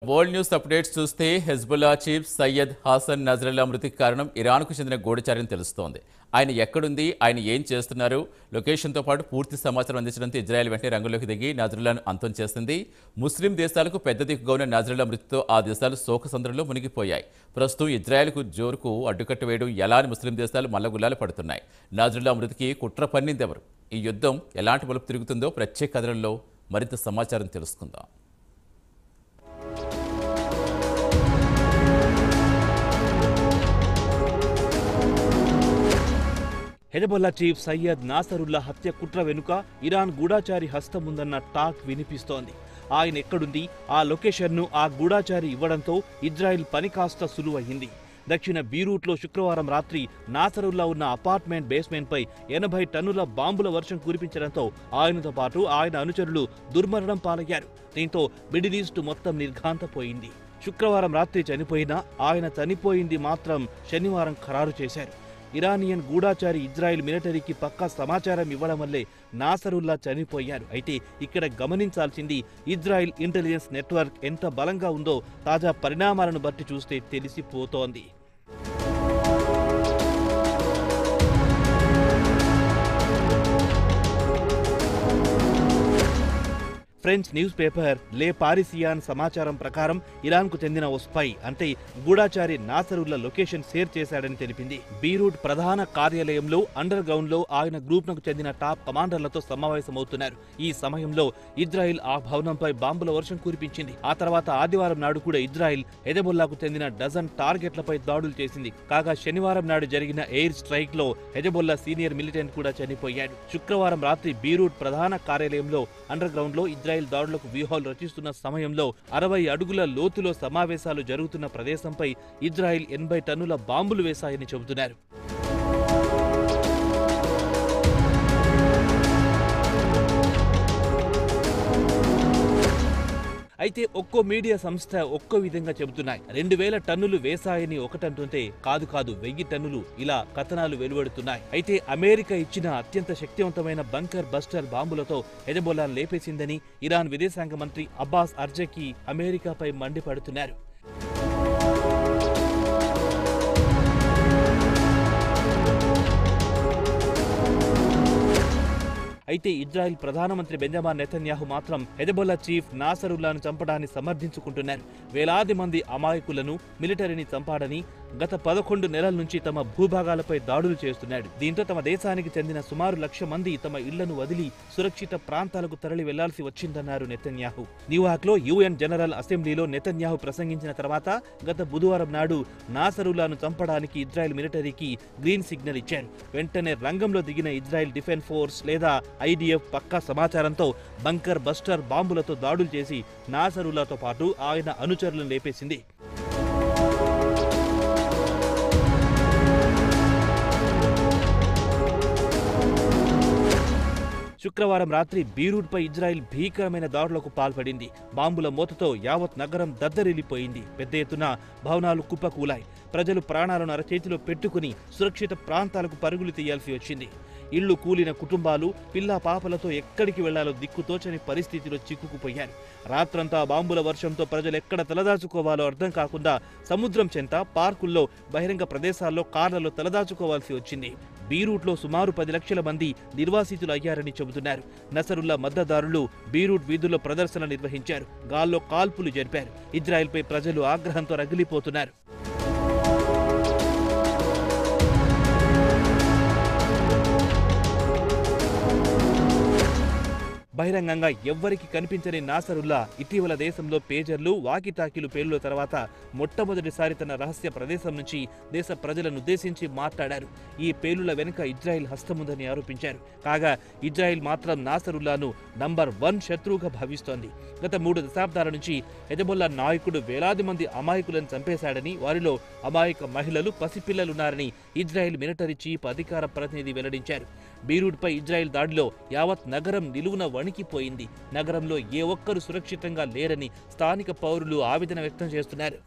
World news updates చూస్తే Hezbollah chief Syed Haasan నజరల్లా మృతికి కారణం ఇరాన్కు చెందిన గూఢచార్యం తెలుస్తోంది. ఆయన ఎక్కడుంది, ఆయన ఏం చేస్తున్నారు, లొకేషన్తో పాటు పూర్తి సమాచారం అందించడంతో ఇజ్రాయెల్ వెంటనే రంగంలోకి దిగి నజరుల్లాను అంతం చేసింది. ముస్లిం దేశాలకు పెద్ద దిక్కుగా ఉన్న నజరుల్లా మృతితో ఆ దేశాలు శోకసంద్రంలో మునిగిపోయాయి. ప్రస్తుతం ఇజ్రాయెల్కు జోరుకు అడ్డుకట్ట వేయడం ఎలా అని ముస్లిం దేశాలు మల్లగుల్లాలు పడుతున్నాయి. నజరుల్లా మృతికి కుట్ర పన్నిందెవరు, ఈ యుద్ధం ఎలాంటి మలుపు తిరుగుతుందో ప్రత్యేక కథనంలో మరింత సమాచారం తెలుసుకుందాం. హెజబొల్లా చీఫ్ సయ్యద్ నాసరుల్లా హత్య కుట్ర వెనుక ఇరాన్ గూఢాచారి హస్తం ఉందన్న టాక్ వినిపిస్తోంది. ఆయన ఎక్కడుంది, ఆ లొకేషన్ను ఆ గూఢాచారి ఇవ్వడంతో ఇజ్రాయెల్ పని కాస్త సులువయ్యింది. దక్షిణ బీరూట్లో శుక్రవారం రాత్రి నాసరుల్లా ఉన్న అపార్ట్మెంట్ బేస్మెంట్పై 80 టన్నుల బాంబుల వర్షం కురిపించడంతో ఆయనతో పాటు ఆయన అనుచరులు దుర్మరణం పాలయ్యారు. దీంతో మిడిల్ ఈస్ట్ మొత్తం నిర్ఘాంతపోయింది. శుక్రవారం రాత్రి చనిపోయినా ఆయన చనిపోయింది మాత్రం శనివారం ఖరారు చేశారు. ఇరానియన్ గూఢాచారి ఇజ్రాయెల్ మిలిటరీకి పక్కా సమాచారం ఇవ్వడం వల్లే నాసరుల్లా చనిపోయారు. అయితే ఇక్కడ గమనించాల్సింది ఇజ్రాయెల్ ఇంటెలిజెన్స్ నెట్వర్క్ ఎంత బలంగా ఉందో తాజా పరిణామాలను బట్టి చూస్తే తెలిసిపోతోంది. ఫ్రెంచ్ న్యూస్ పేపర్ లే పారిసియాన్ సమాచారం ప్రకారం ఇరాన్కు చెందిన ఓ స్పై అంటే గూఢాచారి నాసరుల్లా లొకేషన్ షేర్ చేశాడని తెలిపింది. బీరూట్ ప్రధాన కార్యాలయంలో అండర్ గ్రౌండ్ లో ఆయన గ్రూప్నకు చెందిన టాప్ కమాండర్లతో సమావేశమవుతున్నారు. ఈ సమయంలో ఇజ్రాయెల్ ఆ భవనంపై బాంబుల వర్షం కురిపించింది. ఆ తర్వాత ఆదివారం నాడు కూడా ఇజ్రాయెల్ హెజబొల్లాకు చెందిన డజన్ టార్గెట్లపై దాడులు చేసింది. కాగా శనివారం నాడు జరిగిన ఎయిర్ స్ట్రైక్ లో హెజబొల్లా సీనియర్ మిలిటెంట్ కూడా చనిపోయాడు. శుక్రవారం రాత్రి బీరూట్ ప్రధాన కార్యాలయంలో అండర్ గ్రౌండ్ లో ఇజ్రాయెల్ దాడులకు వ్యూహాలు రచిస్తున్న సమయంలో 60 అడుగుల లోతులో సమావేశాలు జరుగుతున్న ప్రదేశంపై ఇజ్రాయెల్ 80 టన్నుల బాంబులు వేశాయని చెబుతున్నారు. అయితే ఒక్కో మీడియా సంస్థ ఒక్కో విధంగా చెబుతున్నాయి. 2000 టన్నులు వేశాయని ఒకటంటుంటే కాదు 1000 టన్నులు ఇలా కథనాలు వెలువడుతున్నాయి. అయితే అమెరికా ఇచ్చిన అత్యంత శక్తివంతమైన బంకర్ బస్టర్ బాంబులతో హెజబొల్లాను లేపేసిందని ఇరాన్ విదేశాంగ మంత్రి అబ్బాస్ అర్జకీ అమెరికాపై మండిపడుతున్నారు. అయితే ఇజ్రాయెల్ ప్రధానమంత్రి బెంజమిన్ నెతన్యాహు మాత్రం హెజబొల్లా చీఫ్ నాసరుల్లాను చంపడాన్ని సమర్థించుకుంటున్నారు. వేలాది మంది అమాయకులను మిలిటరీని చంపాడని గత 11 నెలల నుంచి తమ భూభాగాలపై దాడులు చేస్తున్నాడు. దీంతో తమ దేశానికి చెందిన సుమారు 1,00,000 మంది తమ ఇళ్లను వదిలి సురక్షిత ప్రాంతాలకు తరలి వెళ్లాల్సి వచ్చిందన్నారు నెతన్యాహు. న్యూయార్క్లో యుఎన్ జనరల్ అసెంబ్లీలో నెతన్యాహు ప్రసంగించిన తర్వాత గత బుధవారం నాడు నాసరుల్లాను చంపడానికి ఇజ్రాయెల్ మిలిటరీకి గ్రీన్ సిగ్నల్ ఇచ్చారు. వెంటనే రంగంలో దిగిన ఇజ్రాయెల్ డిఫెన్స్ ఫోర్స్ లేదా ఐడిఎఫ్ పక్కా సమాచారంతో బంకర్ బస్టర్ బాంబులతో దాడులు చేసి నాసరుల్లాతో పాటు ఆయన అనుచరులను లేపేసింది. శుక్రవారం రాత్రి బీరూట్పై ఇజ్రాయెల్ భీకరమైన దాడులకు పాల్పడింది. బాంబుల మోతతో యావత్ నగరం దద్దరిల్లిపోయింది. పెద్ద ఎత్తున భవనాలు కుప్పకూలాయి. ప్రజలు ప్రాణాలను అరచేతిలో పెట్టుకుని సురక్షిత ప్రాంతాలకు పరుగులు తీయాల్సి వచ్చింది. ఇళ్లు కూలిన కుటుంబాలు పిల్లా పాపలతో ఎక్కడికి వెళ్లాలో దిక్కుతోచని పరిస్థితిలో చిక్కుకుపోయారు. రాత్రంతా బాంబుల వర్షంతో ప్రజలు ఎక్కడ తలదాచుకోవాలో అర్థం కాకుండా సముద్రం చెంత, పార్కుల్లో, బహిరంగ ప్రదేశాల్లో కార్లలో తలదాచుకోవాల్సి వచ్చింది. బీరూట్లో సుమారు 10 లక్షల మంది నిర్వాసితులు అయ్యారని చెబుతున్నారు. నసరుల్లా మద్దతుదారులు బీరూట్ వీధుల్లో ప్రదర్శన నిర్వహించారు. గాల్లో కాల్పులు జరిపారు. ఇజ్రాయెల్పై ప్రజలు ఆగ్రహంతో రగిలిపోతున్నారు. బహిరంగంగా ఎవ్వరికి కనిపించని నాసరుల్లా ఇటీవల దేశంలో పేజర్లు, వాకిటాకీలు పేలుల తర్వాత మొట్టమొదటిసారి తన రహస్య ప్రదేశం నుంచి దేశ ప్రజలనుద్దేశించి మాట్లాడారు. ఈ పేలుల వెనుక ఇజ్రాయెల్ హస్తముందని ఆరోపించారు. కాగా ఇజ్రాయెల్ మాత్రం నాసరుల్లాను నంబర్ 1 శత్రువుగా భావిస్తోంది. గత 3 దశాబ్దాల నుంచి హెజబొల్లా నాయకుడు వేలాది మంది అమాయకులను చంపేశాడని, వారిలో అమాయక మహిళలు, పసిపిల్లలున్నారని ఇజ్రాయెల్ మిలిటరీ చీఫ్ అధికార ప్రతినిధి వెల్లడించారు. బీరూట్పై ఇజ్రాయెల్ దాడిలో యావత్ నగరం నిలువున వణికిపోయింది. నగరంలో ఏ ఒక్కరూ సురక్షితంగా లేరని స్థానిక పౌరులు ఆవేదన వ్యక్తం చేస్తున్నారు.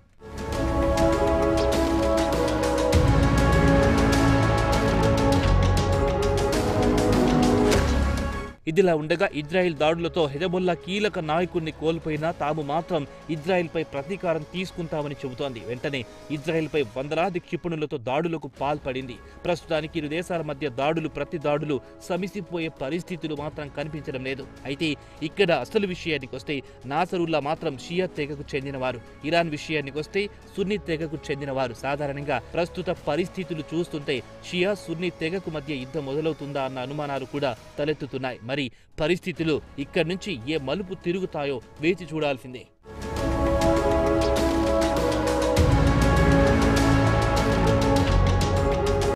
ఇదిలా ఉండగా ఇజ్రాయెల్ దాడులతో హెజబొల్లా కీలక నాయకుడిని కోల్పోయినా తాము మాత్రం ఇజ్రాయెల్పై ప్రతీకారం తీసుకుంటామని చెబుతోంది. వెంటనే ఇజ్రాయెల్పై వందలాది క్షిపణులతో దాడులకు పాల్పడింది. ప్రస్తుతానికి ఇరు దేశాల మధ్య ప్రతి దాడులు సమిసిపోయే పరిస్థితులు మాత్రం కనిపించడం లేదు. అయితే ఇక్కడ అసలు విషయానికి వస్తే నాసరుల్లా మాత్రం షియా తెగకు చెందినవారు, ఇరాన్ విషయానికి వస్తే సున్నీ తెగకు చెందినవారు. సాధారణంగా ప్రస్తుత పరిస్థితులు చూస్తుంటే షియా సున్నీ తెగకు మధ్య యుద్ధం మొదలవుతుందా అన్న అనుమానాలు కూడా తలెత్తుతున్నాయి. మరి పరిస్థితులు ఇక్కడి నుంచి ఏ మలుపు తిరుగుతాయో వేచి చూడాల్సిందే.